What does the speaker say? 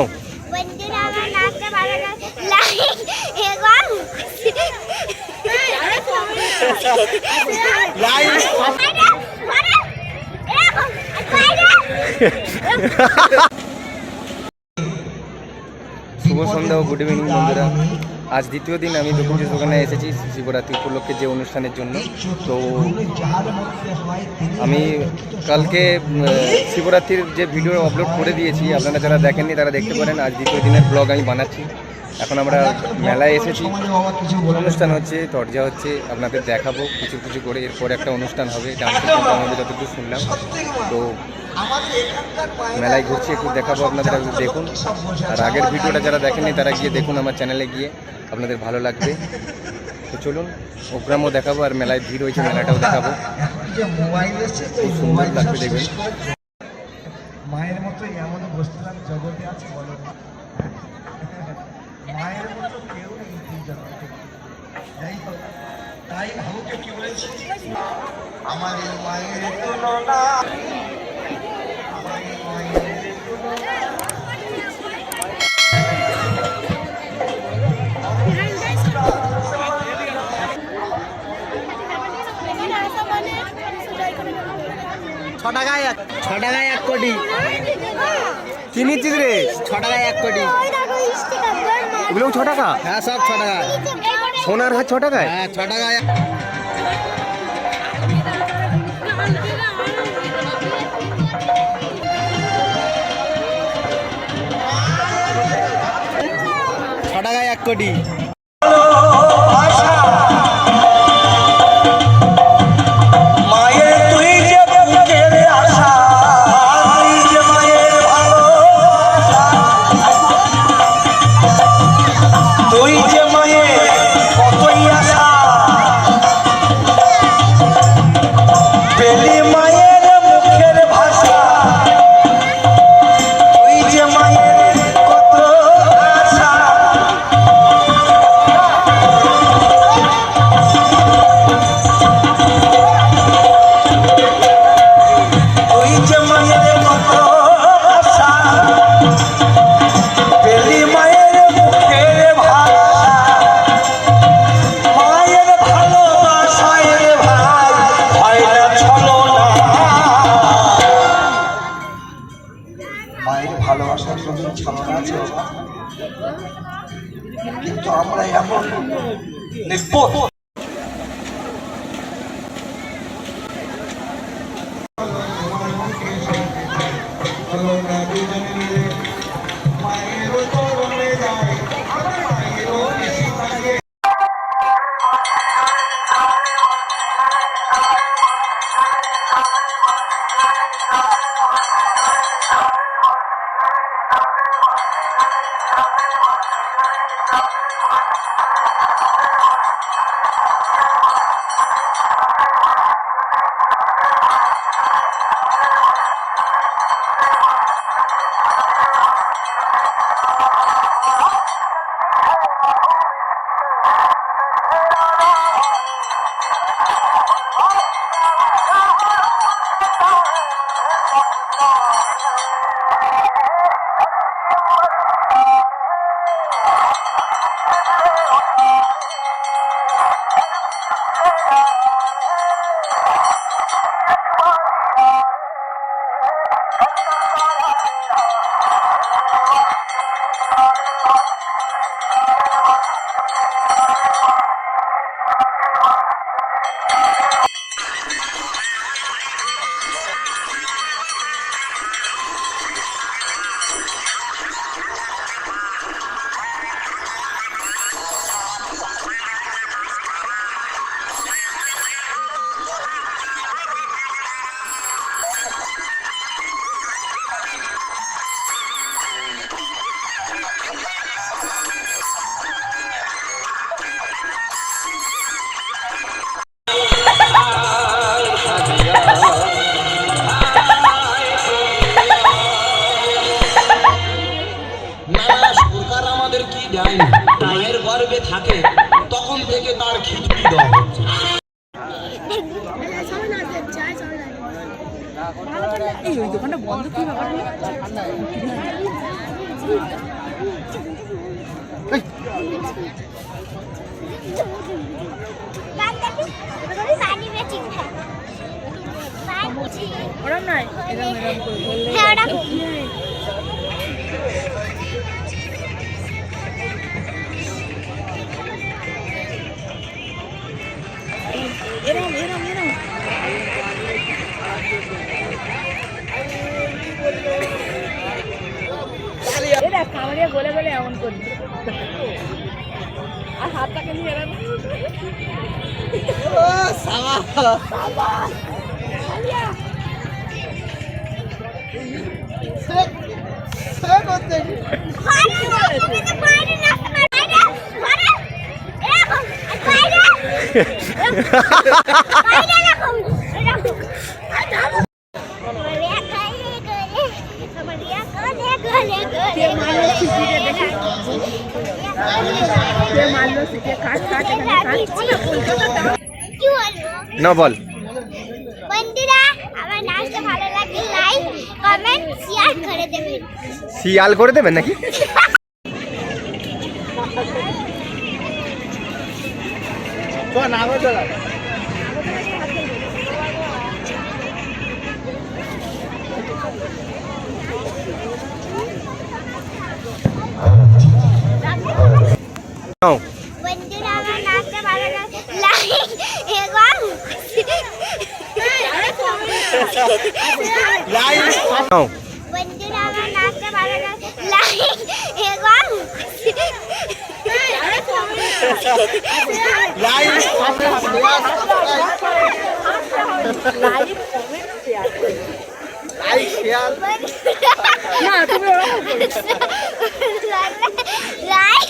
নাও। বন্ধুরা আমার নাচটা ভালো লাগে লাইক এবং শুভ সন্ধ্যা ও গুড ইভিনিং বন্ধুরা। আজ দ্বিতীয় দিন আমি দক্ষিণ চব্বিশ পরগনায় এসেছি শিবরাত্রি উপলক্ষে যে অনুষ্ঠানের জন্য। তো আমি কালকে শিবরাত্রির যে ভিডিও আপলোড করে দিয়েছি, আপনারা যারা দেখেননি তারা দেখতে পারেন। আজ দ্বিতীয় দিনের ব্লগ আমি বানাচ্ছি। এখন আমরা মেলায় এসেছি, অনুষ্ঠান হচ্ছে, দরজা হচ্ছে, আপনাদের দেখাবো কিছু কিছু করে। এরপরে একটা অনুষ্ঠান হবে ডান্সের, আমাদের যতটুকু শুনলাম। তো মেলায় ঘুরছি, একটু দেখাবো আপনাদের, দেখুন। আর আগের ভিডিওটা যারা দেখেননি তারা গিয়ে দেখুন আমার চ্যানেলে গিয়ে, আপনাদের ভালো লাগবে। তো চলুন, প্রোগ্রামও দেখাবো আর মেলায় ভিড় হয়েছে মেলাটাও দেখাবো। খুব সুন্দর লাগবে দেখবেন। মায়ের মতো এমন বসলাম জগতে আছে বলো, মায়ের মতো কেউ নেই জগতে। যাই হোক, তাই ভাবুকে কি বলেছি, আমার মায়ের তুলনা, আমার মায়ের তুলনা। ছ টাকায় 1 কোটি। কি নিচ্ছিস রে? 6 টাকায় 1 কোটি। ওগুলো 6 টাকা? হ্যাঁ, সব 6 টাকা। সোনার হাত 6 টাকায়? হ্যাঁ, 6 টাকায়। ছ টাকায় 1 কোটি। মায়ের ভালোবাসার জন্য ছলনা আছে, কিন্তু আমরা এমন নির্বোধ। মায়ের গর্ভে থাকে তখন থেকে তার খিচুড়ি দেওয়া হচ্ছে। এই ওই দোকানটা বন্ধ কি ব্যাপার? পানি বেচি ওরম নয়, এরম এরম করে বললে হ্যাঁ ওটা এরম এরম এরম। এরা কামড়িয়ে বলে বলে এমন করছে আর হাতটাকে নিয়ে এরম মারলো শিখে কাট কাট এখানে কাট না বল। বন্ধুরা আমার নাচটা ভালো লাগলে লাইক কমেন্ট শেয়ার করে দেবেন। শিয়াল করে দেবেন নাকি? নাও। বন্ধুরা আমার নাচটা ভালো লাগলে লাইক এবং নাও। বন্ধুরা আমার নাচটা ভালো লাগলে লাইক এবং না তুমি ওরকম করছো লাইক